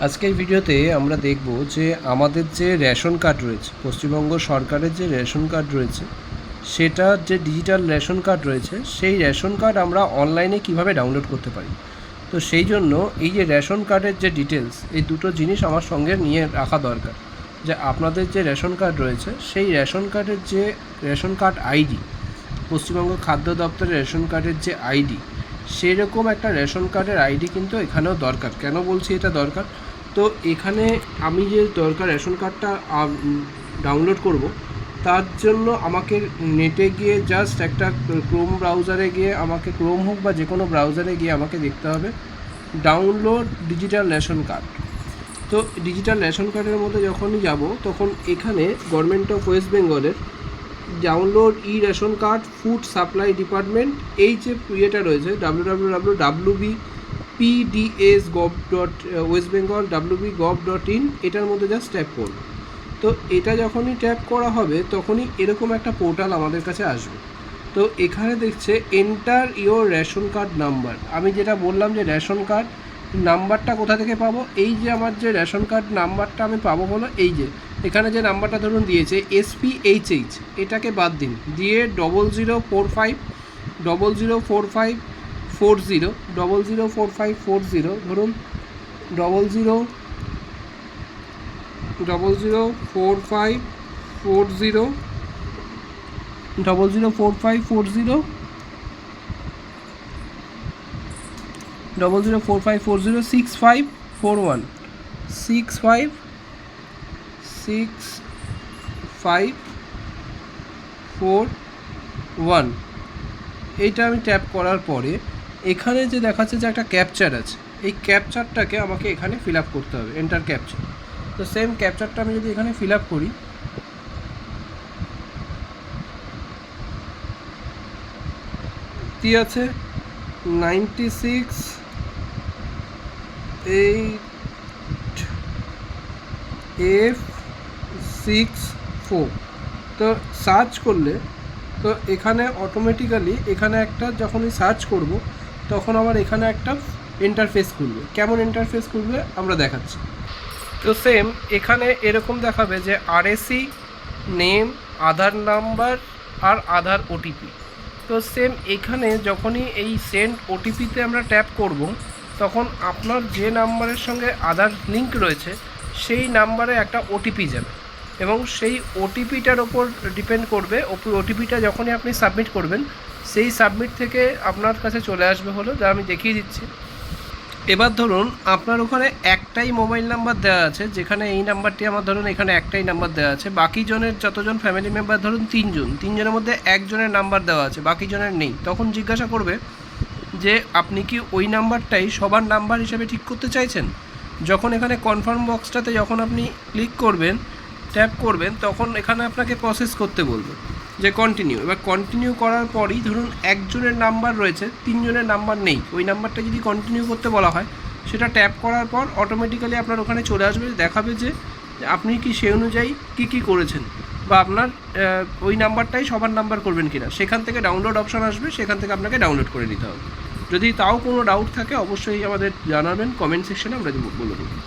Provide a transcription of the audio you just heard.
আজকে এই ভিডিওতে আমরা দেখব যে আমাদের যে রেশন কার্ড রয়েছে, পশ্চিমবঙ্গ সরকারের যে রেশন কার্ড রয়েছে, সেটার যে ডিজিটাল রেশন কার্ড রয়েছে, সেই রেশন কার্ড আমরা অনলাইনে কিভাবে ডাউনলোড করতে পারি। তো সেই জন্য এই যে রেশন কার্ডের যে ডিটেলস, এই দুটো জিনিস আমার সঙ্গে নিয়ে রাখা দরকার। যে আপনাদের যে রেশন কার্ড রয়েছে, সেই রেশন কার্ডের যে রেশন কার্ড আইডি, পশ্চিমবঙ্গ খাদ্য দপ্তরের রেশন কার্ডের যে আইডি, সেই রকম একটা রেশন কার্ডের আইডি কিন্তু এখানেও দরকার। কেন বলছি এটা দরকার? তো এখানে আমি যে দরকার রেশন কার্ডটা ডাউনলোড করব, তার জন্য আমাকে নেটে গিয়ে জাস্ট একটা ক্রোম ব্রাউজারে গিয়ে, আমাকে ক্রোম হোক বা যে কোনো ব্রাউজারে গিয়ে আমাকে দেখতে হবে ডাউনলোড ডিজিটাল রেশন কার্ড। তো ডিজিটাল রেশন কার্ডের মধ্যে যখনই যাব, তখন এখানে গভর্নমেন্ট অফ ওয়েস্ট বেঙ্গলের ডাউনলোড ই ration card food supply department, এই যে ইয়েটা রয়েছে www.pds.gov.westbengal.wb.gov.in, এটার মধ্যে জাস্ট ট্যাপ করব। তো এটা যখনই ট্যাপ করা হবে, তখনই এরকম একটা পোর্টাল আমাদের কাছে আসবে। তো এখানে দেখছে enter your ration card number. আমি যেটা বললাম যে রেশন কার্ড নাম্বারটা কোথা থেকে পাবো, এই যে আমার যে রেশন কার্ড নাম্বারটা আমি পাবো হলো এই যে এখানে যে নাম্বারটা ধরুন দিয়েছে SPHH, এটাকে বাদ দিন, দিয়ে 0045004540 004540 ধরুন 004540 004540 004540 6541 6541। এইটা আমি ট্যাপ করার পরে এখানে যে দেখাচ্ছে যে একটা ক্যাপচার আছে, এই ক্যাপচারটাকে আমাকে এখানে ফিল আপ করতে হবে, এন্টার ক্যাপচার। তো সেম ক্যাপচারটা আমি যদি এখানে ফিল আপ করি, কি আছে 96F64। তো সার্চ করলে, তো এখানে অটোমেটিক্যালি এখানে একটা যখনই সার্চ করব, তখন আমার এখানে একটা ইন্টারফেস খুলবে। কেমন ইন্টারফেস খুলবে আমরা দেখাচ্ছি। তো সেম এখানে এরকম দেখাবে যে RSC নেম, আধার নাম্বার আর আধার ওটিপি। তো সেম এখানে যখনই এই সেন্ড ওটিপিতে আমরা ট্যাপ করব, তখন আপনার যে নাম্বারের সঙ্গে আধার লিঙ্ক রয়েছে, সেই নাম্বারে একটা ওটিপি যাবে, এবং সেই ওটিপিটার ওপর ডিপেন্ড করবে। ওটিপিটা যখনই আপনি সাবমিট করবেন, সেই সাবমিট থেকে আপনার কাছে চলে আসবে হলো, যা আমি দেখিয়ে দিচ্ছি। এবার ধরুন আপনার ওখানে একটাই মোবাইল নাম্বার দেওয়া আছে, যেখানে এই নাম্বারটি আমার ধরুন এখানে একটাই নাম্বার দেওয়া আছে, বাকি জনের যতজন ফ্যামিলি মেম্বার ধরুন তিনজনের মধ্যে একজনের নাম্বার দেওয়া আছে, বাকি জনের নেই। তখন জিজ্ঞাসা করবে যে আপনি কি ওই নাম্বারটাই সবার নাম্বার হিসেবে ঠিক করতে চাইছেন। যখন এখানে কনফার্ম বক্সটাতে যখন আপনি ক্লিক করবেন, ট্যাপ করবেন, তখন এখানে আপনাকে প্রসেস করতে বলবে যে কন্টিনিউ। এবার কন্টিনিউ করার পরই ধরুন একজনের নাম্বার রয়েছে, তিনজনের নাম্বার নেই, ওই নাম্বারটা যদি কন্টিনিউ করতে বলা হয়, সেটা ট্যাপ করার পর অটোমেটিক্যালি আপনার ওখানে চলে আসবে, দেখাবে যে আপনি কি সেই অনুযায়ী কী করেছেন, বা আপনার ওই নাম্বারটাই সবার নাম্বার করবেন কিনা। সেখান থেকে ডাউনলোড অপশান আসবে, সেখান থেকে আপনাকে ডাউনলোড করে নিতে হবে। যদি তাও কোনো ডাউট থাকে অবশ্যই আমাদের জানাবেন কমেন্ট সেকশনে, আমরা বলে দেবো।